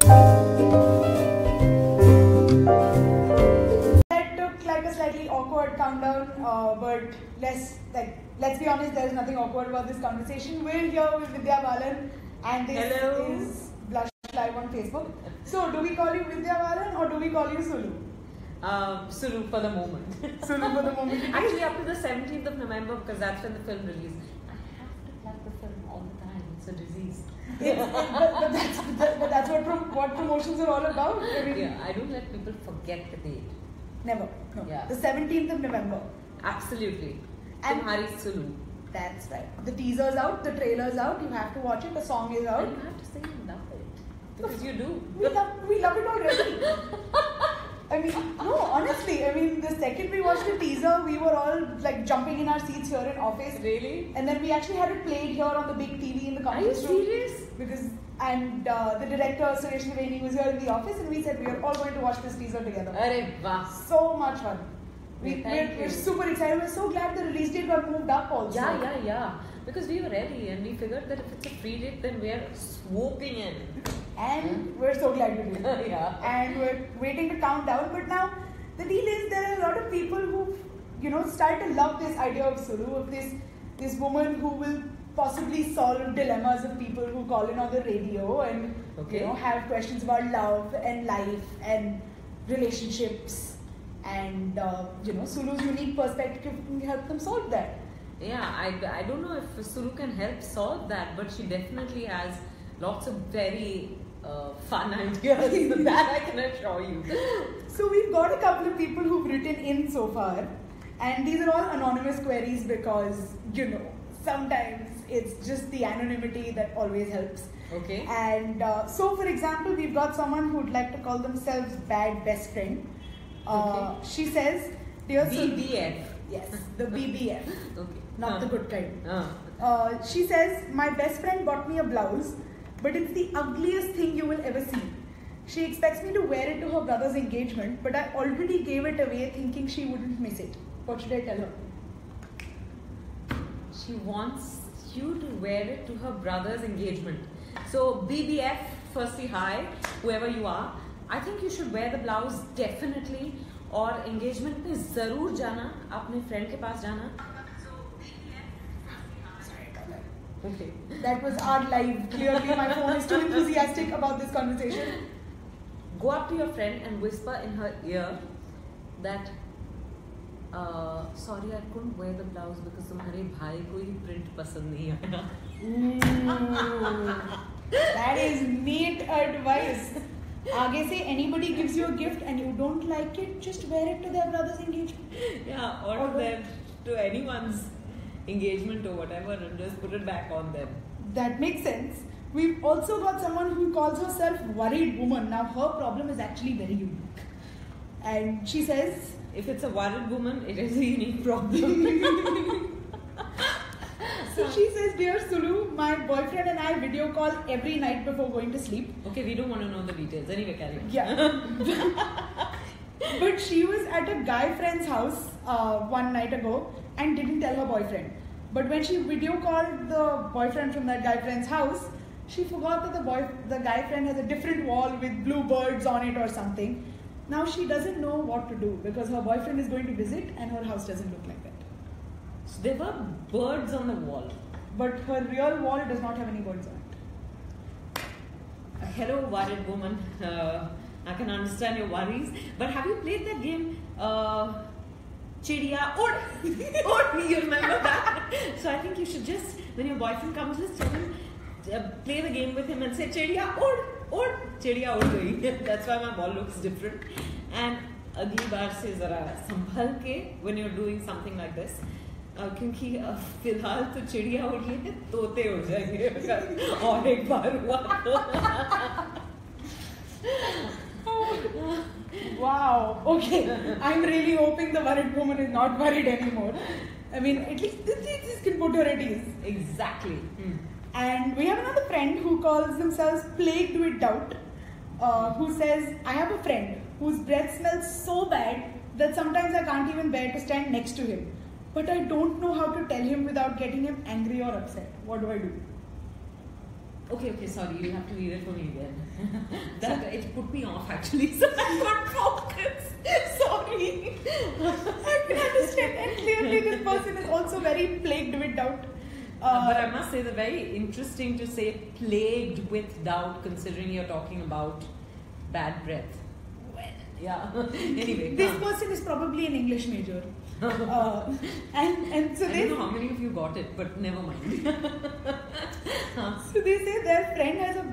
That took like a slightly awkward countdown, but let's be honest, there's nothing awkward about this conversation. We're here with Vidya Balan, and this is Blush Live on Facebook. So, do we call you Vidya Balan or do we call you SULU? SULU for the moment. SULU for the moment. Actually, up to the 17th of November, because that's when the film released. I have to plug the film all the time. It's a disease. But that's what promotions are all about. I mean, I don't let people forget the date. Never. No. Yeah. The 17th of November. Absolutely. And Tumhari SULU. That's right. The teaser's out, the trailer's out, you have to watch it, the song is out. And you have to say you love it. Because you do. We love it already. I mean, no, honestly, I mean, the second we watched the teaser, we were all like jumping in our seats here in office. Really? And then we actually had it played here on the big TV in the conference room. Are you serious? Because, the director, Suresh Naveni, was here in the office and we said we are all going to watch this teaser together. Arey wah. So much fun. We're super excited. We're so glad the release date got moved up also. Yeah. Because we were ready and we figured that if it's a free date, then we're swooping in. And we're so glad to do it. Yeah. And we're waiting to count down. But now, the deal is there are a lot of people who, start to love this idea of SULU, of this woman who will possibly solve dilemmas of people who call in on the radio and, have questions about love and life and relationships. And, SULU's unique perspective can help them solve that. Yeah, I don't know if SULU can help solve that, but she definitely has lots of very fun ideas. That I can assure you. So we've got a couple of people who've written in so far, and these are all anonymous queries because, sometimes it's just the anonymity that always helps. Okay. And so, for example, we've got someone who'd like to call themselves Bad Best Friend. Okay. She says, dear BBF. Yes, the BBF. Okay. Not the good kind. She says, my best friend bought me a blouse, but it's the ugliest thing you will ever see. She expects me to wear it to her brother's engagement, but I already gave it away thinking she wouldn't miss it. What should I tell her? She wants you to wear it to her brother's engagement. So BBF, firstly, hi, whoever you are. I think you should wear the blouse definitely. और engagement में ज़रूर जाना, अपने friend के पास जाना. Sorry about that. Okay. That was our live. Clearly, my phone is too enthusiastic about this conversation. Go up to your friend and whisper in her ear that, sorry, I couldn't wear the blouse because तुम्हारे भाई को ही print पसंद नहीं आया. That is neat advice. आगे से anybody gives you a gift and you don't like it, just wear it to their brother's engagement. Yeah, or to anyone's engagement or whatever, and just put it back on them. That makes sense. We've also got someone who calls herself Worried Woman. Now her problem is actually very unique. And she says, if it's a worried woman, it is a unique problem. So she says, dear SULU, my boyfriend and I video call every night before going to sleep. Okay, we don't want to know the details. Anyway, carry on. Yeah. But she was at a guy friend's house one night ago and didn't tell her boyfriend. But when she video called the boyfriend from that guy friend's house, she forgot that the guy friend has a different wall with blue birds on it or something. Now she doesn't know what to do because her boyfriend is going to visit and her house doesn't look like that. So there were birds on the wall. But her real wall does not have any birds on it. Hello, worried woman. I can understand your worries. But have you played that game? Chidiya Ud. Ud, you remember that? So I think you should just, when your boyfriend comes, just tell him, play the game with him and say, Chidiya Ud. Ud. Chidiya Ud. That's why my ball looks different. And अगली बार से ज़रा संभल के when you're doing something like this, क्योंकि फिलहाल तो चिड़िया उड़ रही है, तोते उड़ जाएंगे अगर और एक बार हुआ तो. Wow. Okay. I'm really hoping the worried woman is not worried anymore. I mean, at least this can put her at ease. Exactly. And we have another friend who calls themselves Plagued with Doubt, who says, I have a friend whose breath smells so bad that sometimes I can't even bear to stand next to him. But I don't know how to tell him without getting him angry or upset. What do I do? Okay, sorry, you have to read it for me again. it put me off actually, so I couldn't focus. Sorry. I can understand, and clearly this person is also very plagued with doubt. But I must say that very interesting to say plagued with doubt, considering you're talking about bad breath. Well, yeah. Anyway, this person is probably an English major. And so I don't know how many of you got it, but never mind. So they say their friend has a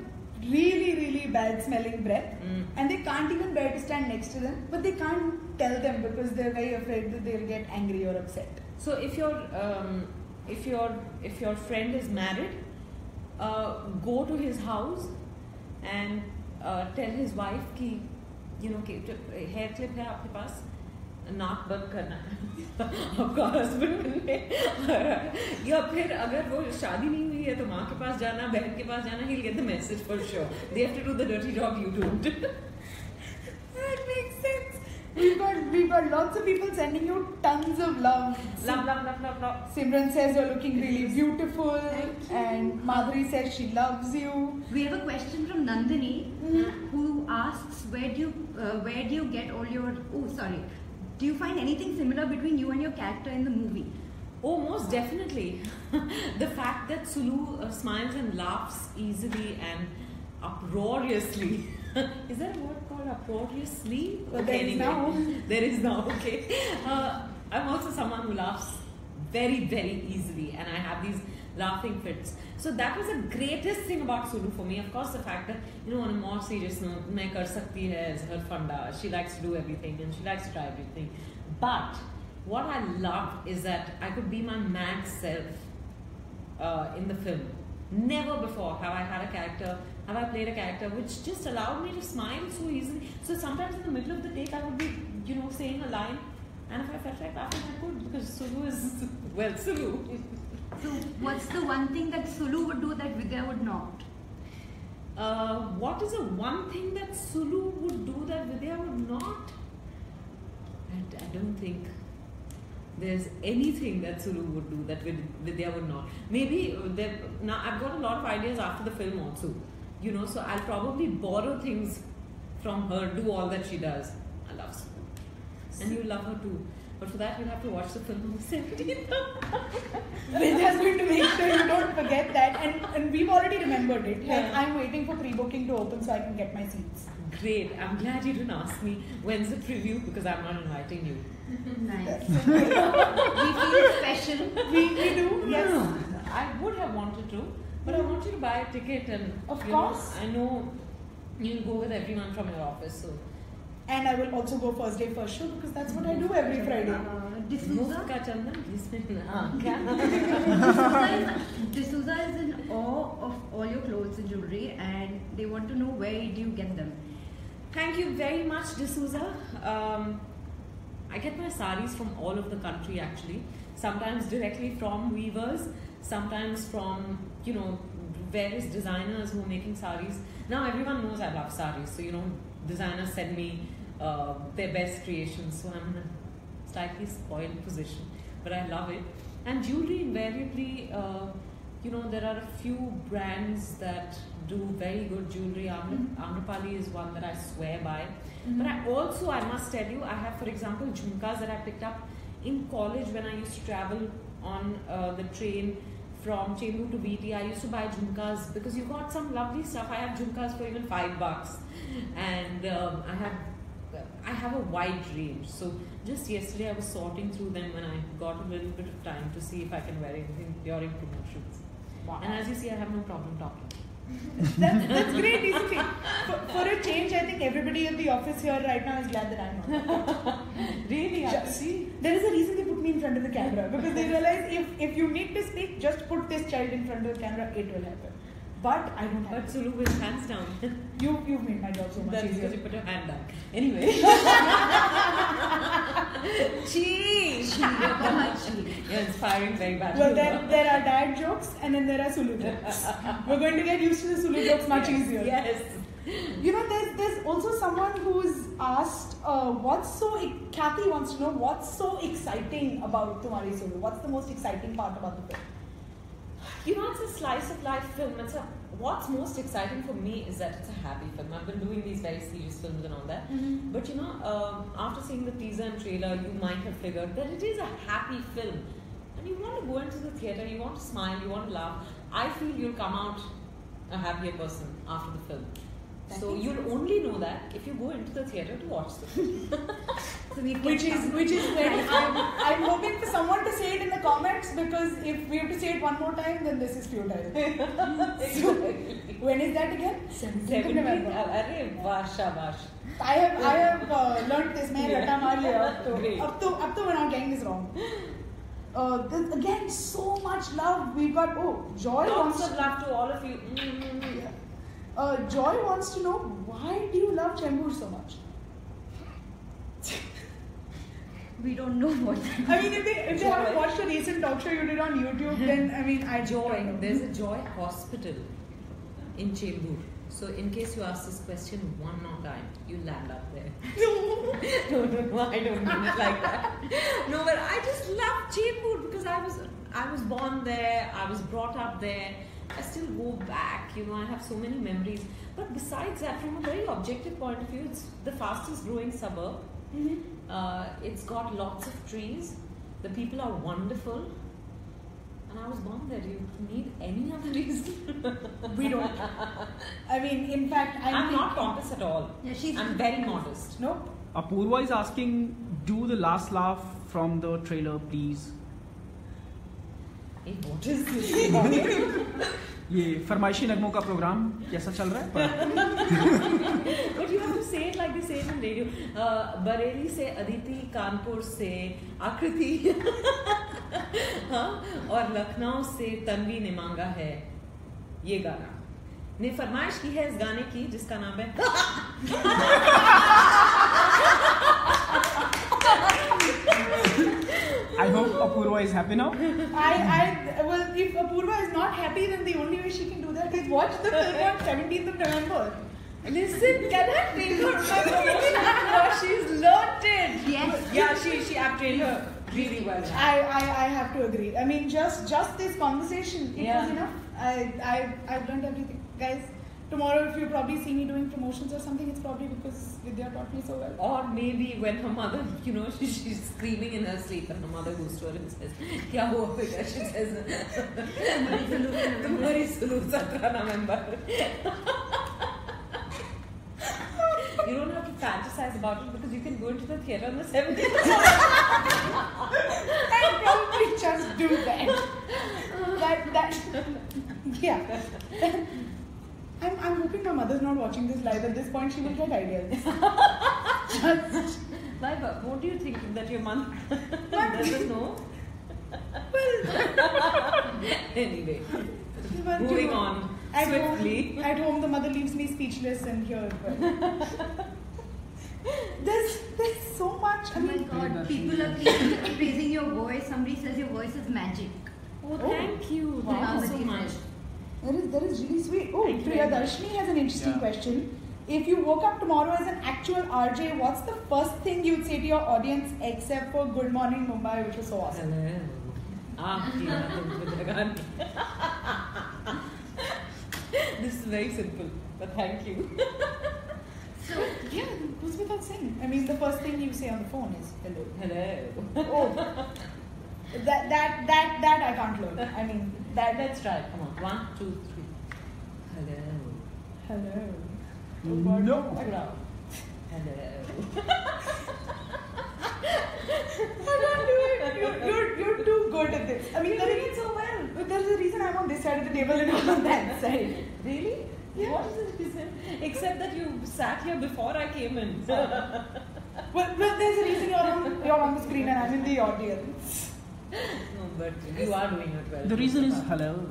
really, really bad smelling breath, and they can't even bear to stand next to them, but they can't tell them because they're very afraid that they'll get angry or upset. So if your friend is married, go to his house and tell his wife कि hair clip है आपके पास, नाक बंद करना है आपका husband ने, या फिर अगर वो शादी नहीं हुई है तो माँ के पास जाना, बहन के पास जाना, he'll get the message for sure. They have to do the dirty job, you don't. That makes sense. We've got lots of people sending you tons of love. Love. Simran says you're looking really beautiful, and Madhuri says she loves you. We have a question from Nandini, who asks, where do you get all your? Oh, sorry. Do you find anything similar between you and your character in the movie? Oh, most definitely. The fact that Sulu smiles and laughs easily and uproariously. Is there a word called uproariously? Well, there is now. There is now, okay. I'm also someone who laughs very, very easily, and I have these laughing fits. So that was the greatest thing about Sulu for me. Of course, the fact that, on a more serious note, main kar sakti hai is her funda. She likes to do everything and she likes to try everything. But what I loved is that I could be my mad self in the film. Never before have I played a character which just allowed me to smile so easily. So sometimes in the middle of the take I would be, saying a line, and if I felt like laughing I could, because Sulu is, well, Sulu. So what's the one thing that Sulu would do that Vidya would not? What is the one thing that Sulu would do that Vidya would not? I don't think there's anything that Sulu would do that Vidya would not. Maybe now I've got a lot of ideas after the film also, so I'll probably borrow things from her, do all that she does. I love Sulu, and you love her too. But for that, you'll have to watch the film on the 17th. Vidya's going to make sure you don't forget that, and we've already remembered it. Like, I'm waiting for pre-booking to open so I can get my seats. Great. I'm glad you didn't ask me when's the preview, because I'm not inviting you. Nice. We feel special. We do, yes. I would have wanted to, but I want you to buy a ticket, and of course. I know you'll go with everyone from your office, so. And I will also go first day first show, because that's what I do every Friday. D'Souza is in awe of all your clothes and jewelry, and they want to know where do you get them. Thank you very much, D'Souza. I get my saris from all over the country actually. Sometimes directly from weavers, sometimes from various designers who are making saris. Now everyone knows I love saris, so designers send me their best creations, so I'm in a slightly spoiled position, but I love it. And jewelry invariably, there are a few brands that do very good jewelry. Amrapali is one that I swear by. But I must tell you, I have, for example, jhumkas that I picked up in college when I used to travel on the train from Chembur to VT. I used to buy jhumkas because you got some lovely stuff. I have jhumkas for even $5, and I have a wide range. So just yesterday I was sorting through them when I got a little bit of time to see if I can wear anything during promotions. Wow. And as you see, I have no problem talking. That's great, isn't it? For a change, I think everybody in the office here right now is glad that I'm not. Really? There is a reason they put me in front of the camera, because they realize if you need to speak, just put this child in front of the camera, it will happen. But I don't have. But Sulu with hands down. You've made my job so much easier. Because you put your hand down. Anyway. Cheese! You're inspiring very badly. Well, there are dad jokes and then there are Sulu jokes. We're going to get used to the Sulu jokes much easier. Yes. There's also someone who's asked, Kathy wants to know, what's so exciting about Tumhari Sulu? What's the most exciting part about the film? You know, it's a slice of life film. What's most exciting for me is that it's a happy film. I've been doing these very serious films and all that. Mm-hmm. But you know, after seeing the teaser and trailer, you might have figured that it is a happy film. And you want to go into the theatre, you want to smile, you want to laugh. I feel you'll come out a happier person after the film. So you'll only know that if you go into the theatre to watch the film. Which is when I'm hoping for someone to say it in the comments, because if we have to say it one more time, then this is futile. So, when is that again? 17th of November. I have learnt this. मैं रट्टा मार लिया. अब तो we're not getting this wrong. Again, so much love. We've got Joy. Lots of love to all of you. Joy wants to know, why do you love Chembur so much? We don't know what. I mean, if they haven't watched a recent talk show you did on YouTube, then I mean, Joy. There's a Joy hospital in Chembur. So in case you ask this question one more time, you land up there. No, I don't mean it like that. No, but I just love Chembur because I was born there. I was brought up there. I still go back, you know, I have so many memories. But besides that, from a very objective point of view, it's the fastest growing suburb. Mm-hmm. It's got lots of trees. The people are wonderful. And I was born there. Do you need any other reason? We don't. I mean, in fact, I'm not pompous at all. Yeah, I'm very modest. Nope. Apurva is asking, do the last laugh from the trailer, please. Hey, what is this? ये फरमाइशी नगमों का programme कैसा चल रहा है? But you have to say it like they say it in radio. Bareilly से अदिति, कानपुर से आकृति, और लखनऊ से तन्वी ने मांगा है ये गाना. ने फरमाइश की है इस गाने की जिसका नाम है I hope Apurva is happy now. Well, if Apurva is not happy, then the only way she can do that is watch the film on 17th of November. Listen, can I train her? She's learnt it. Yes. Yeah, I've trained her really well. I have to agree. I mean, just this conversation, it was enough. I've learned everything, guys. Tomorrow, if you probably see me doing promotions or something, it's probably because Vidya taught me so well. Or maybe when her mother, you know, she's screaming in her sleep and her mother goes to her and says, "Kya hua beta?" She says, "Tumhari SULU 17 November." You don't have to fantasize about it because you can go into the theatre on the 17th. And probably just do that. Yeah. I'm hoping my mother's not watching this live. At this point, she will get ideas. Laiba, what do you think that your mom doesn't know? Anyway, moving on swiftly. At home, the mother leaves me speechless, and here. There's so much. Oh my God, people are praising your voice. Somebody says your voice is magic. Oh, thank you. Wow. Thank you so much. That is really sweet. Oh, Priyadarshini has an interesting question. If you woke up tomorrow as an actual RJ, what's the first thing you'd say to your audience except for Good Morning Mumbai, which was so awesome? Hello. This is very simple, but thank you. So, yeah, it goes without saying. I mean, the first thing you say on the phone is hello. Hello. Oh, that I can't learn. I mean, Let's try. Come on. 1, 2, 3. Hello. Hello. No. Hello. I can't do it. You're too good at this. I mean, You're doing it so well. But there's a reason I'm on this side of the table and not on that side. Really? Yeah. What is the reason? Except that you sat here before I came in. Well, there's a reason you're on the screen and I'm in the audience. No, but you are doing it well. The reason is hello.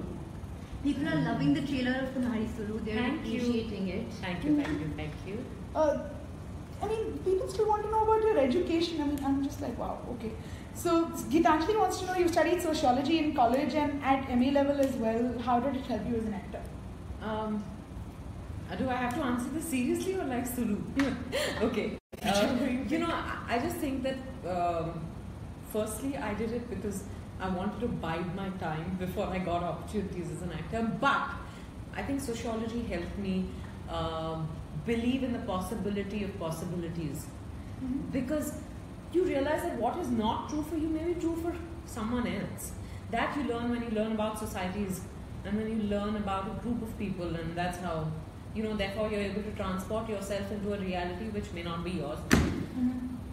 People are loving the trailer of Tumhari SULU. They're Thank you. appreciating it. Thank you. I mean, people still want to know about your education. I mean, I'm just like, wow, okay. So, Gitanjali wants to know, you studied sociology in college and at MA level as well. How did it help you as an actor? Do I have to answer this seriously or like SULU? Okay. You know, I just think that firstly, I did it because I wanted to bide my time before I got opportunities as an actor. But I think sociology helped me believe in the possibility of possibilities. Because you realize that what is not true for you may be true for someone else. That you learn when you learn about societies and when you learn about a group of people, and that's how, therefore you're able to transport yourself into a reality which may not be yours.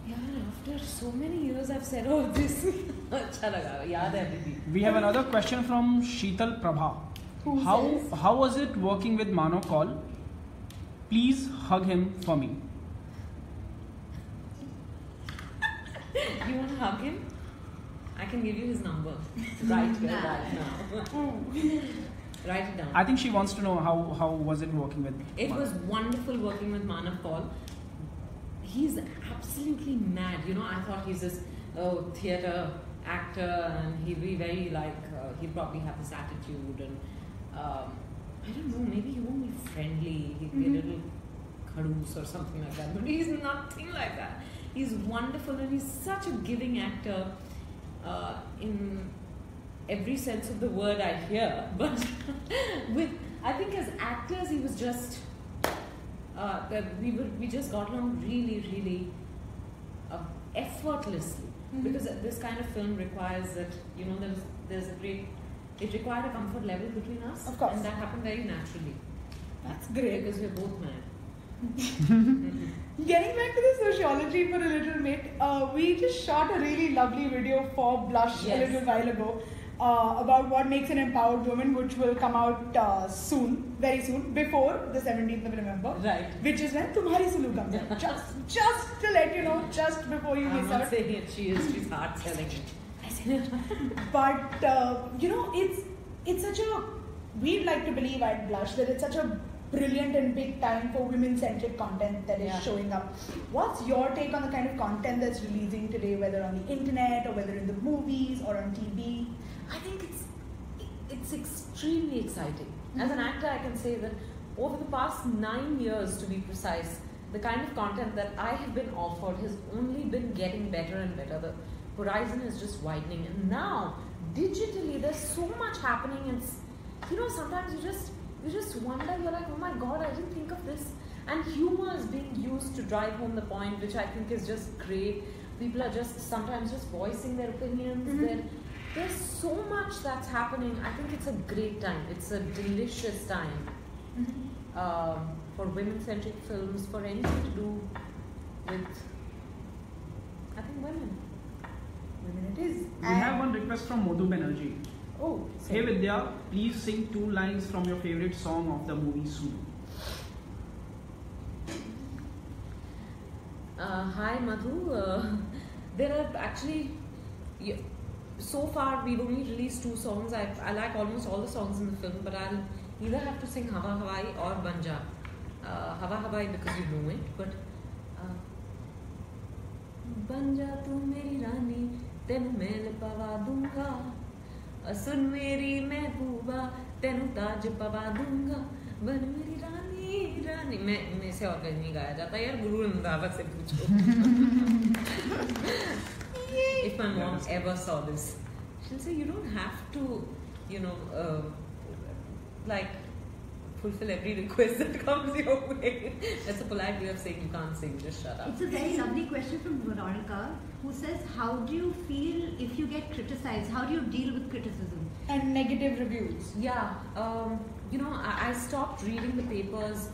Yeah, after so many years I've said, oh, this. Acha laga, yaad hai abhi bhi. We have another question from Sheetal Prabha. How was it working with Mano Kaul? Please hug him for me. You want to hug him? I can give you his number right here, right now. Write it down. I think she wants to know how was it working with It Mano? was wonderful working with Manav Kaul. He's absolutely mad. I thought he's this theatre actor and he'd be very he'd probably have this attitude and I don't know, maybe he won't be friendly. He'd be a little khadoos or something like that. But he's nothing like that. He's wonderful and he's such a giving actor in every sense of the word I hear. But I think as actors, he was just we just got along really, really effortlessly. Because this kind of film requires that it required a comfort level between us. Of course. And that happened very naturally. That's great. Because we're both mad. Getting back to the sociology for a little bit, we just shot a really lovely video for Blush a little while ago about what makes an empowered woman, which will come out soon, very soon, before the 17th of November. Right. Which is when Tumhari Sulu comes out. Just to let you know, just before you miss I'm out. not saying it, she's hard selling it. But it's such a, we'd like to believe at Blush that it's such a brilliant and big time for women-centric content that is showing up. What's your take on the kind of content that's releasing today, whether on the internet or whether in the movies or on TV? I think it's extremely exciting. As an actor, I can say that over the past 9 years, to be precise, the kind of content that I have been offered has only been getting better and better. The horizon is just widening, and now digitally there's so much happening, and sometimes you just wonder, you're like, oh my god, I didn't think of this. And humor is being used to drive home the point, which I think is just great. People are sometimes just voicing their opinions. There's so much that's happening. I think it's a great time. It's a delicious time for women-centric films, for anything to do with, I think, women. Women it is. We have one request from Modhu Banerjee. Oh, Hey Vidya, please sing 2 lines from your favorite song of the movie SULU. Hi Madhu. There are actually, so far we've only released 2 songs. I like almost all the songs in the film, but I'll either have to sing Hava Hawai or Banja. Hava Hawai because you know it, but Banja tu meri rani, tenu mail pawa dunga. सुन मेरी महबूबा तेनू ताज पवा दूंगा बन मेरी रानी रानी मैं से और कहीं नहीं गाया जाता यार गुरु रंधावा से पूछो. If my mom ever saw this, she'll say you don't have to fulfill every request that comes your way. That's a polite way of saying you can't sing, just shut up. It's a very lovely question from Veronica, who says, how do you feel if you get criticized? How do you deal with criticism? And negative reviews. Yeah, I stopped reading the papers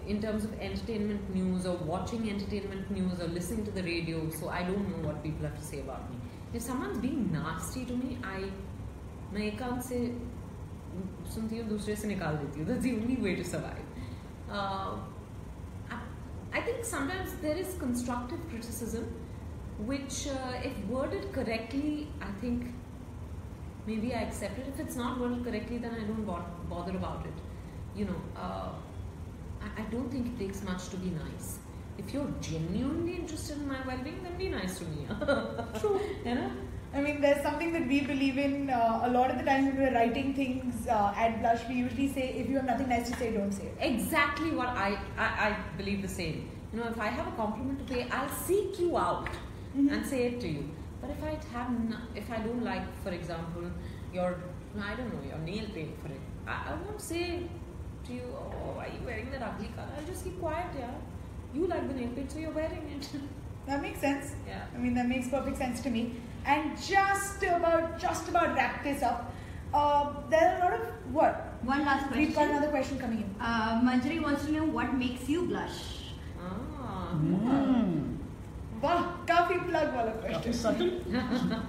in terms of entertainment news or watching entertainment news or listening to the radio, so I don't know what people have to say about me. If someone's being nasty to me, मैं एक कान से सुनती हूँ दूसरे से निकाल देती हूँ. That's the only way to survive. I think sometimes there is constructive criticism, which if worded correctly, I think maybe I accept it. If it's not worded correctly, then I don't bother about it. I don't think it takes much to be nice. If you're genuinely interested in my well-being, then be nice to me. True. I mean, there's something that we believe in. A lot of the times when we're writing things at Blush, we usually say, if you have nothing nice to say, don't say it. Exactly what I believe the same. If I have a compliment to pay, I'll seek you out and say it to you. But if I don't like, for example, your nail paint for it, I won't say to you, oh, why are you wearing that ugly color? I'll just keep quiet, yeah. You like the nail paint, so you're wearing it. That makes sense. Yeah. I mean, that makes perfect sense to me. And just about wrap this up. There are a lot of what? One last question. We've got another question coming in. Manjari wants to know what makes you blush. वाह, काफी plug वाला काफी question. subtle.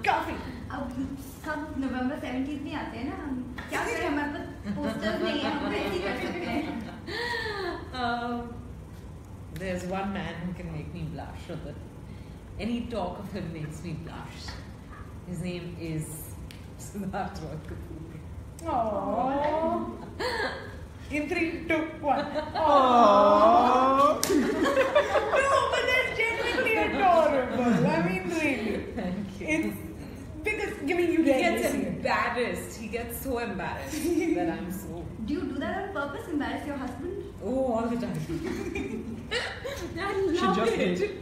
काफी. अब सब November 17th में आते हैं ना, हम क्या करें, हमारे पास posters नहीं है, हम ऐसे ही कर सकते हैं. There's one man who can make me blush, or that any talk of him makes me blush. His name is Siddharth Roy Kapoor. Aww. In 3, 2, 1. Oh. No, but that's genuinely adorable. I mean, really. Thank you. It's because giving you He rarely gets see it. embarrassed. He gets so embarrassed that I'm so. Do you do that on purpose? Embarrass your husband? Oh, all the time. I She love just it. did.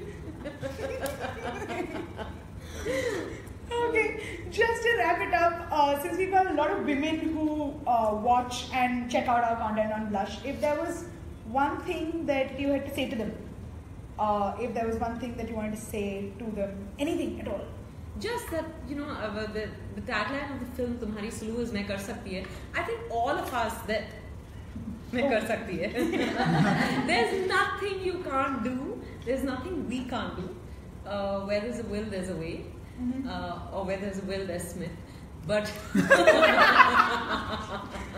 Okay, just to wrap it up, since we've got a lot of women who watch and check out our content on Blush, if there was one thing that you had to say to them, if there was one thing that you wanted to say to them, anything at all. Just that, the tagline of the film Tumhari SULU is "Main kar sakti hai." I think all of us that "Main kar sakti hai." There's nothing you can't do. There's nothing we can't do. Where there's a will, there's a way. Or where there's a will, there's Smith. But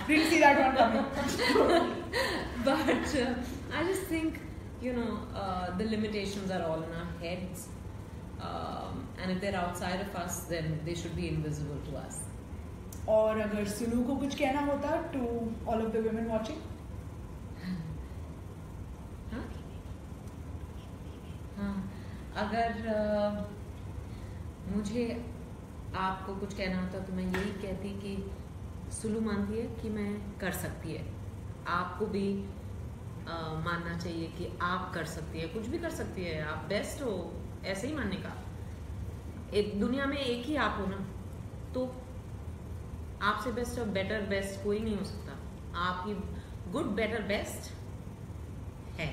Didn't see that one coming. but I just think the limitations are all in our heads, and if they're outside of us, then they should be invisible to us. और अगर सुलू को कुछ कहना होता to all of the women watching? अगर मुझे आपको कुछ कहना होता तो मैं यही कहती कि सुलू मानती है कि मैं कर सकती है. आपको भी मानना चाहिए कि आप कर सकती है, कुछ भी कर सकती है. आप बेस्ट हो, ऐसे ही मानने का. एक दुनिया में एक ही आप हो ना, तो आपसे बेस्ट और बेटर बेस्ट कोई नहीं हो सकता. आप ही गुड बेटर बेस्ट है.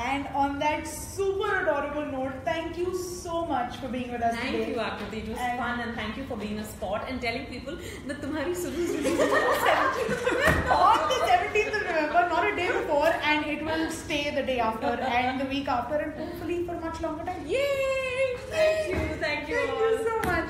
And on that super adorable note, thank you so much for being with us Thank today. you, Akriti. It was And fun, and thank you for being a sport and telling people that Tumhari SULU is releasing on the 17th. on the 17th of November, not a day before, and it will stay the day after and the week after, and hopefully for much longer time. Yay! Thank you. Thank you Thank all. you so much.